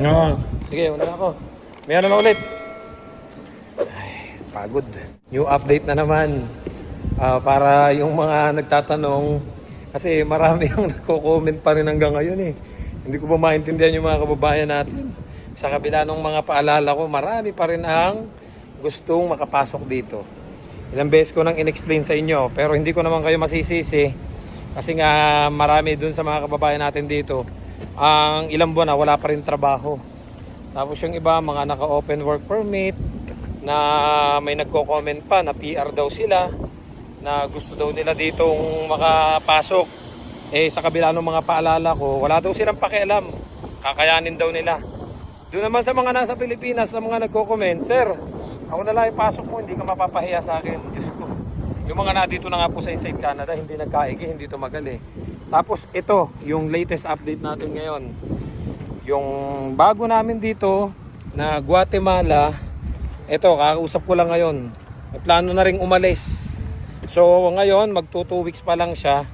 No. Sige, una na ako. May ano na ulit. Ay, pagod. New update na naman. Para yung mga nagtatanong, kasi marami ang nagko-comment pa rin hanggang ngayon eh. Hindi ko pa maintindihan yung mga kababayan natin. Sa kabila ng mga paalala ko, marami pa rin ang gustong makapasok dito. Ilang beses ko nang in-explain sa inyo, pero hindi ko naman kayo masisisi. Kasi nga marami dun sa mga kababayan natin dito, ang ilang buwan na wala pa rin trabaho. Tapos yung iba, mga naka-open work permit, na may nagko-comment pa na PR daw sila, na gusto daw nila ditong makapasok. Sa kabila ng mga paalala ko, wala daw silang pakialam, kakayanin daw nila. Doon naman sa mga nasa Pilipinas na mga nagko-comment, "Sir, ako na lang ipasok mo, hindi ka mapapahiya sa akin." Diyos ko. Yung mga nandito na nga po sa Inside Canada, hindi nagkaigi, hindi tumagal eh. Tapos ito, yung latest update natin ngayon. Yung bago namin dito na Guatemala, ito, kakausap ko lang ngayon. May plano na ring umalis. So ngayon, magto 2 weeks pa lang siya.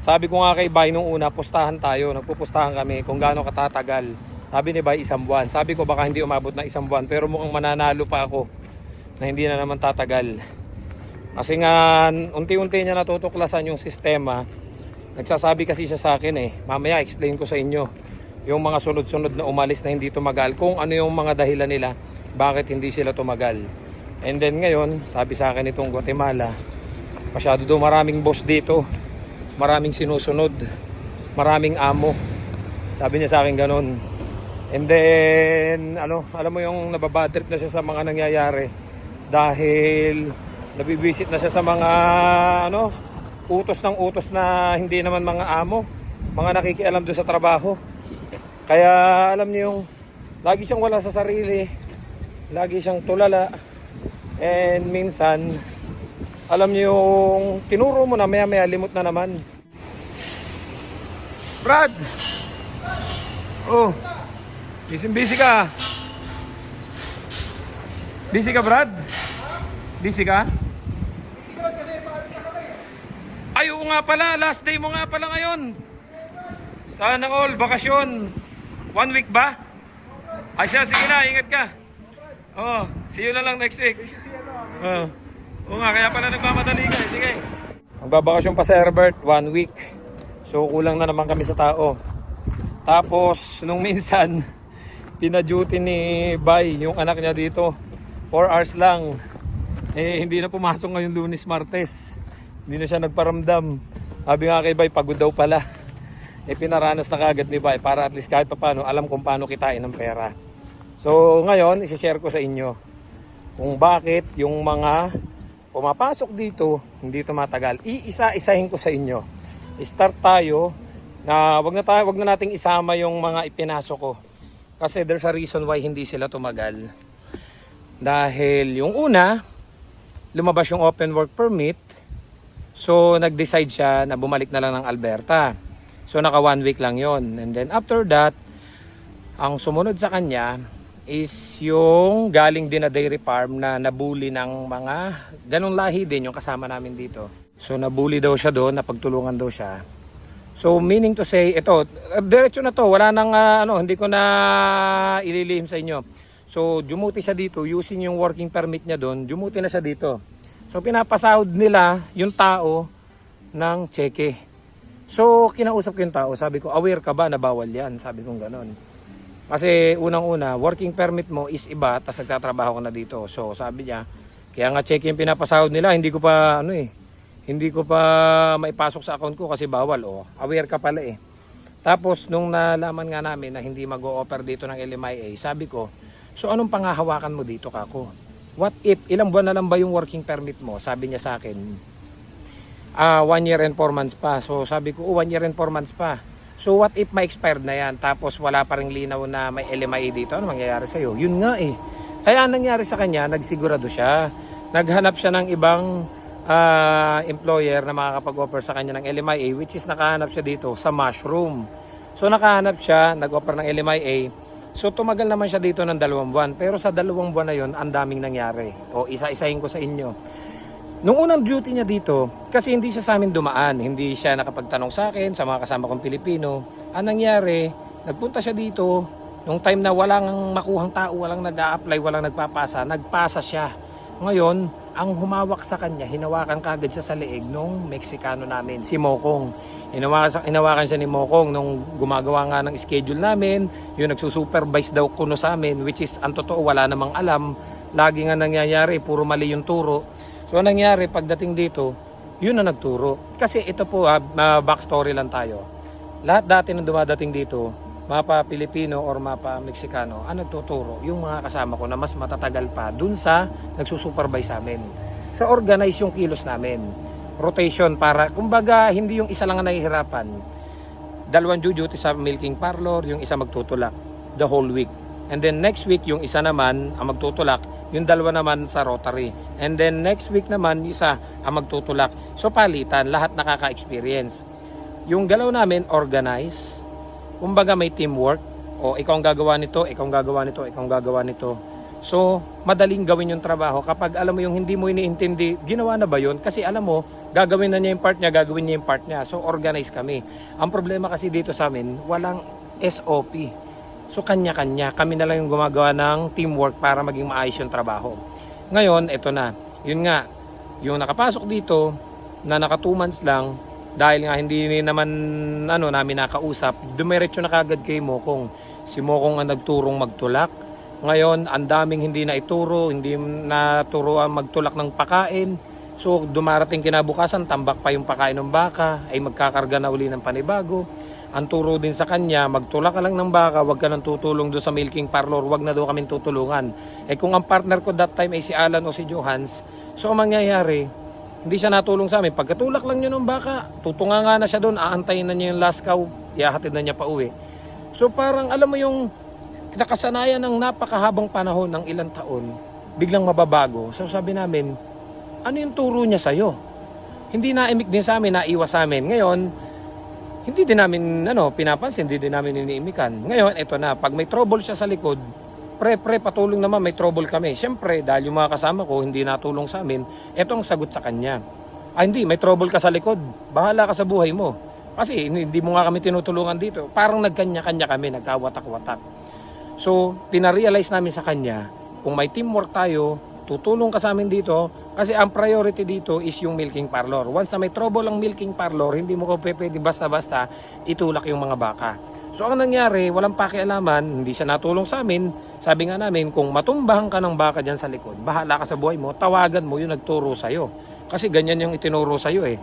Sabi ko nga kay Bay nung una, pustahan tayo. Nagpupustahan kami kung gaano katatagal. Sabi ni Bay, 1 buwan. Sabi ko baka hindi umabot na 1 buwan, pero mukhang mananalo pa ako na hindi na naman tatagal. Kasi nga, unti-unti niya natutuklasan yung sistema. Nagsasabi kasi siya sa akin eh, mamaya explain ko sa inyo yung mga sunod-sunod na umalis na hindi tumagal, kung ano yung mga dahilan nila bakit hindi sila tumagal. And then ngayon, sabi sa akin itong Guatemala, masyado daw maraming boss dito, maraming sinusunod, maraming amo. Sabi niya sa akin ganun. And then alam mo yung nababad trip na siya sa mga nangyayari dahil nabibisit na siya sa mga utos ng utos na hindi naman mga amo, mga nakikialam doon sa trabaho. Kaya alam niyo yung lagi siyang wala sa sarili, lagi siyang tulala, and minsan alam niyo yung tinuro mo na maya limot na naman. Brad! Oh, busy ka. Busy ka, Brad? Busy ka? Ay, oo nga pala, last day mo nga pala ngayon. Sana all, bakasyon. 1 week ba? Ay siya, sige na, ingat ka. Oh, see you na lang next week. Oo nga, kaya pala nagmamadali ka. Sige. Magbabakasyon pa sa Herbert, 1 week. So, kulang na naman kami sa tao. Tapos, nung minsan, pina-duty ni Bay, yung anak niya dito. 4 hours lang. Hindi na pumasok ngayon Lunes, Martes. Hindi na siya nagparamdam. Sabi nga kay Bay, pagod daw pala. Pinaranas na kagad ni Bay para at least kahit paano alam kung paano kitain ng pera. So ngayon, isi-share ko sa inyo kung bakit yung mga pumapasok dito hindi tumatagal. Iisa-isahin ko sa inyo. Start tayo na wag na nating isama yung mga ipinasok ko. Kasi there's a reason why hindi sila tumagal. Dahil yung una, lumabas yung open work permit. So, nag-decide siya na bumalik na lang ng Alberta. So, naka 1 week lang yon. And then, after that, ang sumunod sa kanya is yung galing din na dairy farm na nabuli ng mga ganong lahi din yung kasama namin dito. So, nabuli daw siya doon, napagtulungan daw siya. So, meaning to say, ito, diretso na to. Wala nang, hindi ko na ililihim sa inyo. So, jumuti siya dito, using yung working permit niya doon, jumuti na siya dito. So, pinapasahod nila yung tao ng cheque. So, kinausap ko yung tao. Sabi ko, aware ka ba na bawal yan? Sabi ko gano'n. Kasi unang-una, working permit mo is iba, tapos nagtatrabaho ko na dito. So, sabi niya, kaya nga cheque yung pinapasahod nila, hindi ko pa, hindi ko pa maipasok sa account ko kasi bawal. Aware ka pala eh. Tapos, nung nalaman nga namin na hindi mag-o-offer dito ng LMIA, sabi ko, so anong panghahawakan mo dito, kako? What if, ilang buwan na lang ba yung working permit mo? Sabi niya sa akin, 1 year and 4 months pa. So sabi ko, 1 year and 4 months pa. So what if ma-expired na yan, tapos wala pa ring linaw na may LMIA dito, ano mangyayari sa'yo? Yun nga eh. Kaya nangyari sa kanya, nagsigurado siya. Naghanap siya ng ibang employer na makakapag-offer sa kanya ng LMIA, which is nakahanap siya dito sa Mushroom. So nakahanap siya, nag-offer ng LMIA. So tumagal naman siya dito ng 2 buwan. Pero sa 2 buwan na yon, ang daming nangyari. O isa-isahin ko sa inyo. Nung unang duty niya dito, kasi hindi siya sa amin dumaan, hindi siya nakapagtanong sa akin, sa mga kasama kong Pilipino. Ang nangyari, nagpunta siya dito, nung time na walang makuhang tao, walang nag-a-apply, walang nagpapasa, nagpasa siya. Ngayon, ang humawak sa kanya, hinawakan kagad siya sa leeg nung Meksikano namin, si Mokong. Hinawakan siya ni Mokong nung gumagawa nga ng schedule namin, yung nagsusupervise daw kuno sa amin, which is, ang totoo, wala namang alam. Lagi nga nangyayari, puro mali yung turo. So, anong nangyari pagdating dito, yun na nagturo. Kasi ito po, backstory lang tayo. Lahat dati na dumadating dito, mapa Pilipino or mapa Meksikano, ang nagtuturo, yung mga kasama ko na mas matatagal pa dun sa nagsusupervise sa amin. Sa organize yung kilos namin. Rotation para, kumbaga, hindi yung isa lang ang nahihirapan. 2 duty sa milking parlor, yung isa magtutulak the whole week. And then next week, yung isa naman ang magtutulak, yung 2 naman sa rotary. And then next week naman, isa ang magtutulak. So palitan, lahat nakaka-experience. Yung galaw namin, organize. Kumbaga may teamwork. O ikaw ang gagawa nito, ikaw ang gagawa nito, ikaw ang gagawa nito. So madaling gawin yung trabaho. Kapag alam mo yung hindi mo iniintindi, ginawa na ba yun? Kasi alam mo, gagawin na niya yung part niya, gagawin niya yung part niya. So organize kami. Ang problema kasi dito sa amin, walang SOP. So kanya-kanya, kami na lang yung gumagawa ng teamwork para maging maayos yung trabaho. Ngayon, ito na. Yun nga, yung nakapasok dito, na naka 2 months lang, dahil nga hindi naman namin nakausap, dumiretso na kagad kay Mokong. Si Mokong ang nagturong magtulak. Ngayon, ang daming hindi na ituro, hindi naturo ang magtulak ng pakain. So dumarating kinabukasan, tambak pa yung pakain ng baka, ay magkakarga na uli ng panibago. Ang turo din sa kanya, magtulak ka lang ng baka, wag ka nang tutulong doon sa milking parlor, wag na doon kaming tutulungan. Eh kung ang partner ko that time ay si Alan o si Johans, so ang mangyayari, hindi siya natulong sa amin. Pagkatulak lang yun ng baka, tutunga nga na siya doon, aantayin na niya yung last cow, ihahatid na niya pa uwi. So parang alam mo yung nakasanayan ng napakahabang panahon ng ilang taon, biglang mababago. So sabi namin, ano yung turo niya sa'yo? Hindi naimik din sa amin, naiwas sa amin. Ngayon, hindi din namin pinapansin, hindi din namin iniimikan. Ngayon, ito na, pag may trouble siya sa likod, pre, patulong naman, may trouble kami. Siyempre, dahil yung mga kasama ko hindi natulong sa amin, ito ang sagot sa kanya. Hindi, may trouble ka sa likod, bahala ka sa buhay mo. Kasi hindi mo nga kami tinutulungan dito. Parang nagkanya-kanya kami, nagkawatak-watak. So, pinarealize namin sa kanya, kung may teamwork tayo, tutulong ka sa amin dito, kasi ang priority dito is yung milking parlor. Once na may trouble ang milking parlor, hindi mo ko pwede basta-basta itulak yung mga baka. So ang nangyari, walang pakialaman, hindi siya natulong sa amin. Sabi nga namin, kung matumbahan ka ng baka dyan sa likod, bahala ka sa buhay mo, tawagan mo yung nagturo sa'yo. Kasi ganyan yung itinuro sa'yo eh.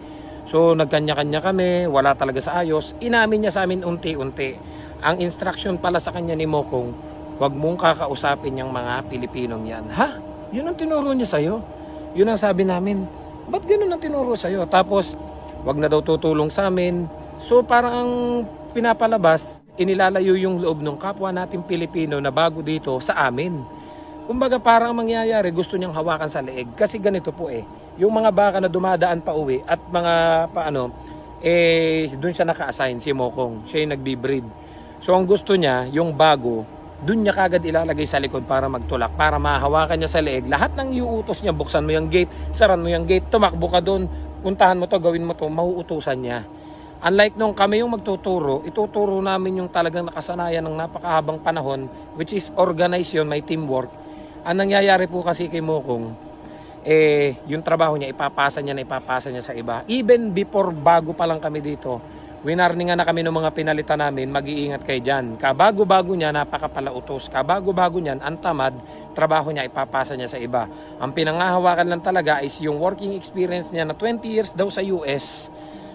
So nagkanya-kanya kami, wala talaga sa ayos. Inamin niya sa amin unti-unti. Ang instruction pala sa kanya ni Mokong, huwag mong kakausapin yung mga Pilipinong yan. Ha? Yun ang tinuro niya sa'yo. Yun ang sabi namin, ba't ganun ang tinuro sa'yo? Tapos, wag na daw tutulong sa amin. So, parang ang pinapalabas, inilalayo yung loob ng kapwa natin Pilipino na bago dito sa amin. Kumbaga, parang mangyayari, gusto niyang hawakan sa leeg. Kasi ganito po eh, yung mga baka na dumadaan pa uwi at mga doon siya naka-assign, si Mokong. Siya yung nagbi-breed. So, ang gusto niya, yung bago, doon niya kagad ilalagay sa likod para magtulak, para mahawakan niya sa leeg. Lahat ng iuutos niya, buksan mo yung gate, saran mo yung gate, tumakbo ka doon, puntahan mo to, gawin mo to, mauutusan niya. Unlike nung kami yung magtuturo, ituturo namin yung talagang nakasanayan ng napakahabang panahon, which is organize yun, may teamwork. Ang nangyayari po kasi kay Mokong, yung trabaho niya, ipapasa niya sa iba. Even before, bago pa lang kami dito, winarningan na kami ng mga pinalitan namin, mag-iingat kayo dyan. Kabago-bago niya, napakapalautos. Kabago-bago niyan, ang tamad, trabaho niya, ipapasa niya sa iba. Ang pinangahawakan lang talaga is yung working experience niya na 20 years daw sa US.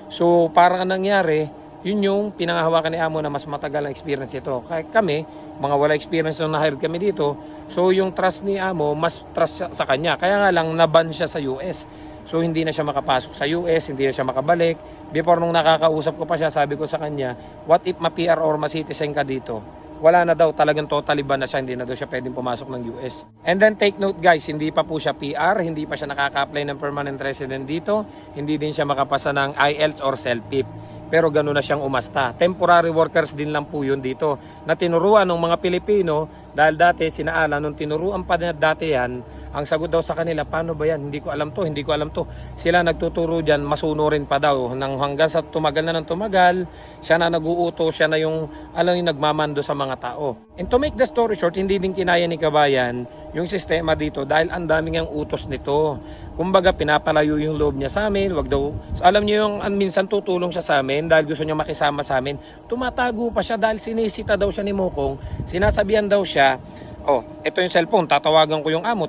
So, parang nangyari, yun yung pinangahawakan ni Amo na mas matagal ang experience ito. Kaya kami, mga wala experience nung na-hire kami dito, so yung trust ni Amo, mas trust sa kanya. Kaya nga lang, naban siya sa US. So hindi na siya makapasok sa US, hindi na siya makabalik. Before nung nakakausap ko pa siya, sabi ko sa kanya, what if ma-PR or ma-citizen ka dito? Wala na daw, talagang totally ban na siya, hindi na daw siya pwedeng pumasok ng US. And then take note guys, hindi pa po siya PR, hindi pa siya nakaka-apply ng permanent resident dito, hindi din siya makapasa ng IELTS or CELPIP. Pero gano'n na siyang umasta. Temporary workers din lang po yun dito na tinuruan ng mga Pilipino dahil dati sinaala nung tinuruan pa na dati yan, ang sagot daw sa kanila, paano ba yan? Hindi ko alam to, hindi ko alam to. Sila nagtuturo dyan, masunurin pa daw. Nang hanggang sa tumagal na ng tumagal, siya na nag-uuto, siya na yung, alam yung nagmamando sa mga tao. And to make the story short, hindi din kinaya ni Kabayan yung sistema dito dahil ang daming ang utos nito. Kumbaga, pinapalayo yung loob niya sa amin, wag daw. So, alam niyo yung minsan tutulong siya sa amin dahil gusto niya makisama sa amin. Tumatago pa siya dahil sinisita daw siya ni Mokong. Sinasabihan daw siya, oh, ito yung cellphone, tatawagan ko yung amo,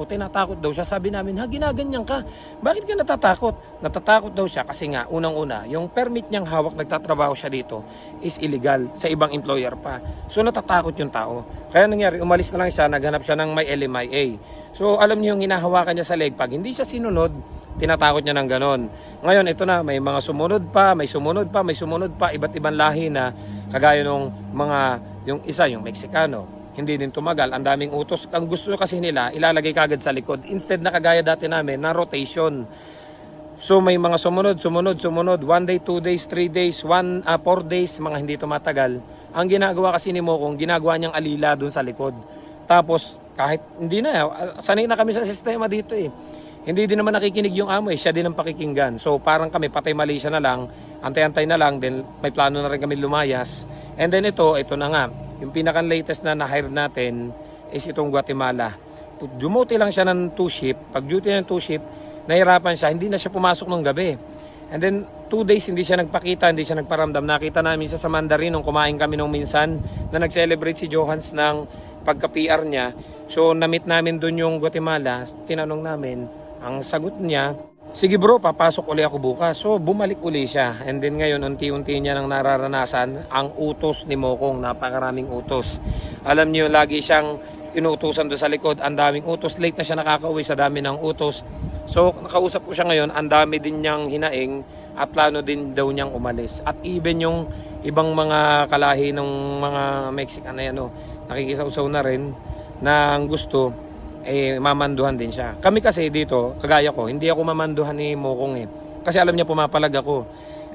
tinatakot daw siya. Sabi namin, ha, ginaganyan ka. Bakit ka natatakot? Natatakot daw siya kasi nga, unang-una, yung permit niyang hawak, nagtatrabaho siya dito, is illegal sa ibang employer pa. So natatakot yung tao. Kaya nangyari, umalis na lang siya, naghanap siya ng may LMIA. So alam niyo yung hinahawakan niya sa leg, pag hindi siya sinunod, tinatakot niya ng ganon. Ngayon, ito na, may mga sumunod pa, iba't ibang lahi na, kagaya nung mga, yung isa, yung Meksikano, hindi din tumagal, ang daming utos. Ang gusto kasi nila, ilalagay kagad sa likod. Instead na kagaya dati namin, na rotation. So may mga sumunod. 1 day, 2 days, 3 days, 4 days, mga hindi tumatagal. Ang ginagawa kasi ni Mokong, ginagawa niyang alila dun sa likod. Tapos, kahit hindi na, sanay na kami sa sistema dito eh. Hindi din naman nakikinig yung amo eh, siya din ang pakikinggan. So parang kami, patay mali siya na lang, antay-antay na lang, then may plano na rin kami lumayas. And then ito na nga, yung pinaka-latest na na-hire natin is itong Guatemala. Dumote lang siya ng 2 shift. Pag duty ng 2 shift, nahirapan siya, hindi na siya pumasok ng gabi. And then 2 days hindi siya nagpakita, hindi siya nagparamdam. Nakita namin siya sa Mandarin nung kumain kami nung minsan na nag-celebrate si Johans ng pagka-PR niya. So na-meet namin doon yung Guatemala, tinanong namin, ang sagot niya, sige bro, papasok uli ako bukas. So bumalik uli siya. And then ngayon, unti-unti niya nang nararanasan ang utos ni Mokong. Napakaraming utos. Alam niyo, lagi siyang inuutosan doon sa likod. Ang daming utos. Late na siya nakakauwi sa dami ng utos. So nakausap ko siya ngayon. Ang dami din niyang hinaing at plano din daw niyang umalis. At even yung ibang mga kalahi ng mga Mexican na yan, nakikisawsaw na rin na ang gusto mamanduhan din siya. Kami kasi dito, kagaya ko, hindi ako mamanduhan ni Mokong eh. Kasi alam niya pumapalag ako.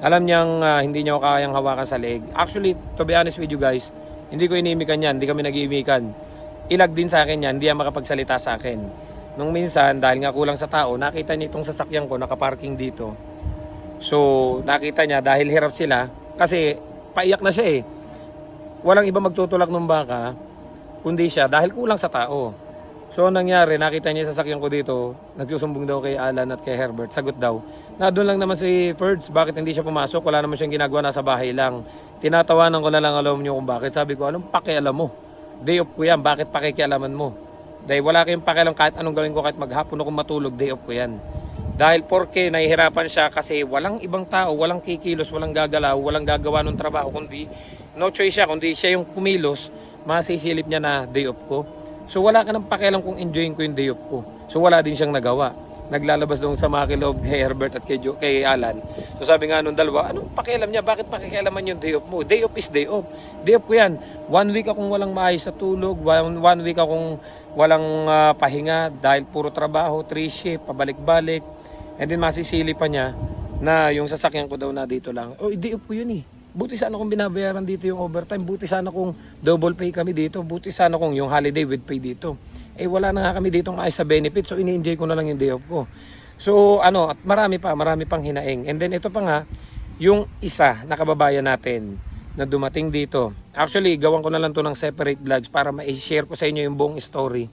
Alam niyang hindi niya ako kayang hawakan sa leg. Actually, to be honest with you guys, hindi ko inimikan yan, hindi kami nag-iimikan. Ilag din sa akin yan, hindi yan makapagsalita sa akin. Nung minsan, dahil nga kulang sa tao, nakita niya itong sasakyan ko, nakaparking dito. So, nakita niya, dahil hirap sila, kasi paiyak na siya eh. Walang iba magtutulak ng baka, kundi siya, dahil kulang sa tao. So nangyari, nakita niya sa sasakyan ko dito, nagsusumbong daw kay Alan at kay Herbert. Sagot daw, na doon lang naman si Ferds, bakit hindi siya pumasok? Wala naman siyang ginagawa, nasa bahay lang. Tinatawanan ko na lang, alam niyo kung bakit. Sabi ko, anong pakialam mo? Day off ko yan, bakit pakikialaman mo? Dahil wala kayong pakialam kahit anong gawin ko, kahit maghapon ako matulog, day off ko yan. Dahil porke nahihirapan siya kasi walang ibang tao, walang kikilos, walang gagalaw, walang gagawa ng trabaho, kundi no choice siya, kundi siya yung kumilos, masisilip niya na day off ko. So wala ka nang pakialam kung enjoyin ko yung day off ko. So wala din siyang nagawa. Naglalabas doon sa mga kiloob kay Herbert at kay Alan. So sabi nga nung dalawa, anong pakialam niya? Bakit pakikialaman yung day off mo? Day off is day off. Day off ko yan. 1 week akong walang maayos sa tulog. 1 week akong walang pahinga dahil puro trabaho, 3 shift, pabalik-balik. And then masisili pa niya na yung sasakyan ko daw na dito lang. Oh, day off ko yun eh. Buti sana kung binabayaran dito yung overtime. Buti sana kung double pay kami dito. Buti sana kung yung holiday with pay dito. Eh wala na nga kami dito ng ayos sa benefits. So ini-enjoy ko na lang yung day off ko. So at marami pang hinaing. And then ito pa nga, yung isa na kababayan natin na dumating dito. Actually, gawan ko na lang to ng separate vlogs para ma-share ko sa inyo yung buong story.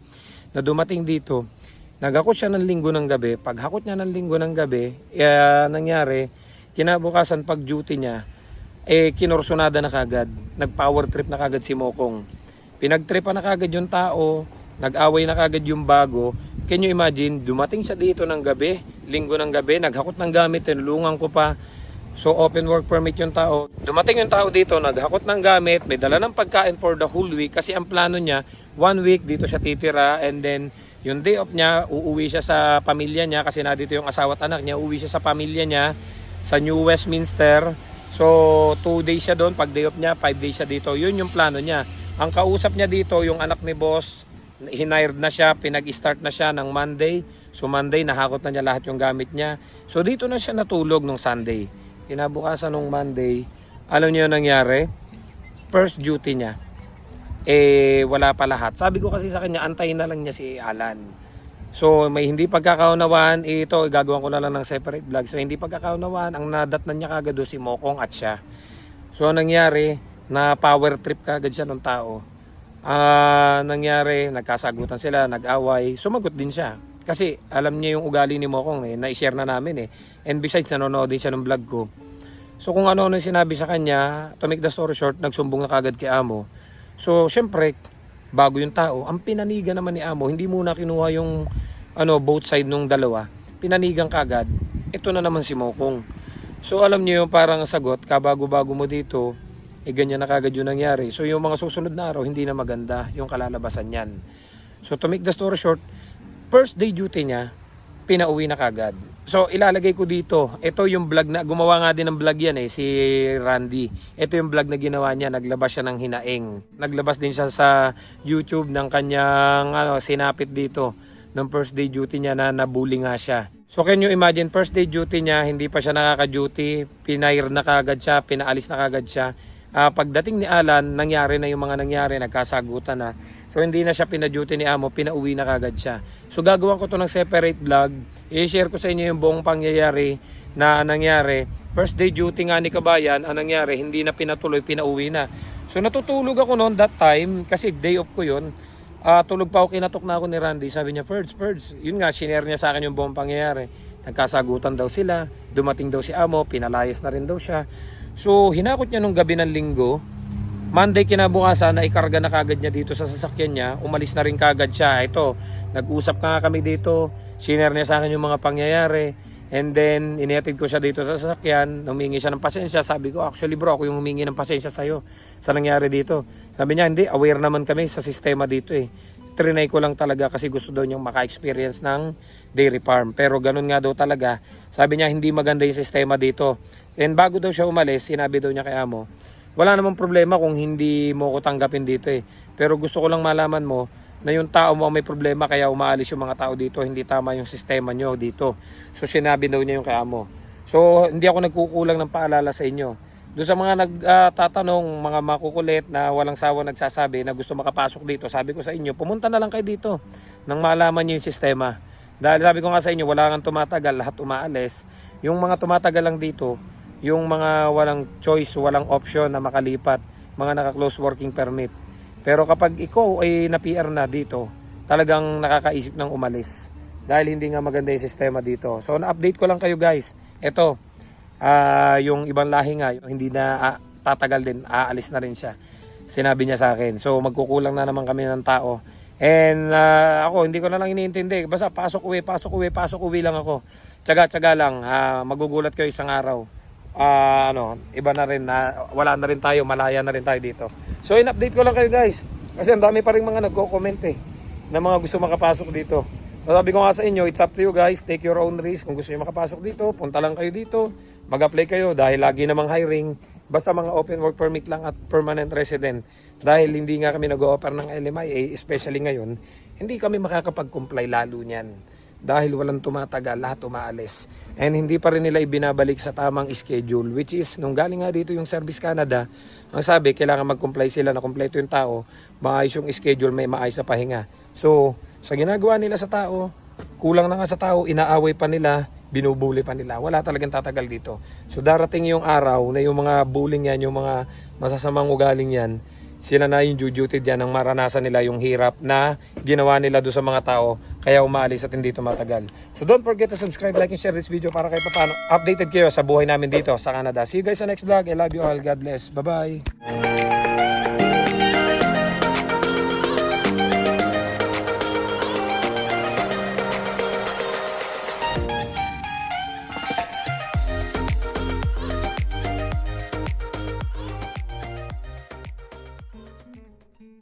Na dumating dito, naghakot siya ng linggo ng gabi. Pag hakot niya ng linggo ng gabi, nangyari, kinabukasan pag duty niya, kinorsunada na kagad, nag-power trip na kagad si Mokong. Pinagtripan na kagad yung tao, nag-away na kagad yung bago. Can you imagine, dumating siya dito ng gabi, linggo ng gabi, naghakot ng gamit, tinulungan ko pa. So open work permit yung tao. Dumating yung tao dito, naghakot ng gamit, may dala ng pagkain for the whole week kasi ang plano niya, 1 week dito siya titira and then yung day off niya, uuwi siya sa pamilya niya kasi na dito yung asawa at anak niya, uuwi siya sa pamilya niya. sa New Westminster. So 2 days siya doon, pag day off niya 5 days siya dito. Yun yung plano niya. Ang kausap niya dito yung anak ni boss, hinired na siya, pinag-start na siya ng Monday. So Monday nahakot na niya lahat yung gamit niya. So dito na siya natulog nung Sunday. Kinabukasan nung Monday, alam niyo yung nangyari? First duty niya, wala pa lahat. Sabi ko kasi sa kanya, antayin na lang niya si Alan. So may hindi pagkakaunawaan, ito gagawin ko na lang ng separate vlog. So hindi pagkakaunawaan, ang nadatnan niya kagad si Mokong at siya. So nangyari, na power trip kagad siya ng tao. Nangyari, nagkasagutan sila, nag-away, sumagot din siya. Kasi alam niya yung ugali ni Mokong, na-share na namin And besides, nanonood din siya ng vlog ko. So kung ano-ano yung sinabi sa kanya, to make the story short, nagsumbong na kagad kay Amo. So syempre, bago yung tao, ang pinanigan naman ni Amo, hindi muna kinuha yung both side nung dalawa. Pinanigan kagad, ito na naman si Mokong. So alam niyo yung parang sagot, kabago-bago mo dito, ganyan na kagad yung nangyari. So yung mga susunod na araw, hindi na maganda yung kalalabasan yan. So to make the story short, first day duty niya, pinauwi na kagad. So ilalagay ko dito, ito yung vlog na, gumawa nga din ng vlog yan si Randy. Ito yung vlog na ginawa niya, naglabas siya ng hinaing. Naglabas din siya sa YouTube ng kanyang sinapit dito, ng first day duty niya na nabully nga siya. So can you imagine, first day duty niya, hindi pa siya nakaka-duty, pinair na kagad siya, pinaalis na kagad siya. Pagdating ni Alan, nangyari na yung mga nangyari, nagkasagutan na. So hindi na siya pina-duty ni Amo, pinauwi na kagad siya. So gagawin ko to ng separate vlog. I-share ko sa inyo yung buong pangyayari na nangyari. First day duty nga ni Kabayan, ang nangyari, hindi na pinatuloy, pinauwi na. So natutulog ako noon that time, kasi day off ko yun. Tulog pa ako, kinatok na ako ni Randy. Sabi niya, Ferds. Yun nga, shinare niya sa akin yung buong pangyayari. Nagkasagutan daw sila, dumating daw si Amo, pinalayas na rin daw siya. So hinakot niya nung gabi ng linggo. Monday kinabukasan, na ikarga na kagad niya dito sa sasakyan niya. Umalis na rin kagad siya. Ito, nag-usap nga kami dito. Shinare niya sa akin yung mga pangyayari. And then, inihatid ko siya dito sa sasakyan. Humingi siya ng pasensya. Sabi ko, actually bro, ako yung humingi ng pasensya sa'yo sa nangyari dito. Sabi niya, hindi, aware naman kami sa sistema dito Trinay ko lang talaga kasi gusto daw niyang maka-experience ng dairy farm. Pero ganun nga daw talaga. Sabi niya, hindi maganda yung sistema dito. And bago daw siya umalis, sinabi daw niya kay Amo, wala namang problema kung hindi mo ko tanggapin dito Pero gusto ko lang malaman mo na yung tao mo may problema kaya umaalis yung mga tao dito. Hindi tama yung sistema nyo dito. So sinabi daw niya yung kay Amo. So hindi ako nagkukulang ng paalala sa inyo. Doon sa mga nagtatanong, mga makukulit na walang sawa nagsasabi na gusto makapasok dito, sabi ko sa inyo, pumunta na lang kayo dito nang malaman nyo yung sistema. Dahil sabi ko nga sa inyo, wala kang tumatagal, lahat umaalis. Yung mga tumatagal lang dito, yung mga walang choice, walang option na makalipat, mga naka-close working permit. Pero kapag ikaw ay na-PR na dito, talagang nakakaisip ng umalis. Dahil hindi nga maganda yung sistema dito. So na-update ko lang kayo guys. Ito, yung ibang lahi nga, hindi na tatagal din, aalis na rin siya. Sinabi niya sa akin. So magkukulang na naman kami ng tao. And ako, hindi ko na lang iniintindi. Basta pasok uwi lang ako. Tsaga lang, magugulat kayo isang araw. Iba na rin na wala na rin tayo, malaya na rin tayo dito. So in-update ko lang kayo guys kasi ang dami pa rin mga nagko-comment na mga gusto makapasok dito. So sabi ko nga sa inyo, it's up to you guys, take your own risk. Kung gusto niyo makapasok dito, punta lang kayo dito, mag-apply kayo dahil lagi namang hiring. Basta mga open work permit lang at permanent resident. Dahil hindi nga kami nag-o-offer ng LMIA, especially ngayon, hindi kami makakapag-comply lalo niyan. Dahil walang tumatagal, lahat umaalis. And hindi pa rin nila ibinabalik sa tamang schedule, which is nung galing nga dito yung Service Canada, ang sabi kailangan mag-comply sila na kompleto yung tao, maayos yung schedule, may maayos na pahinga. So sa ginagawa nila sa tao, kulang na nga sa tao, inaaway pa nila, binubuli pa nila, wala talagang tatagal dito. So darating yung araw na yung mga bullying yan, yung mga masasamang ugaling yan, sila na yung duty dyan nang maranasan nila yung hirap na ginawa nila doon sa mga tao kaya umaalis at hindi tumatagal. So don't forget to subscribe, like, and share this video para kayo paano updated kayo sa buhay namin dito sa Canada. See you guys sa next vlog. I love you all. God bless. Bye-bye.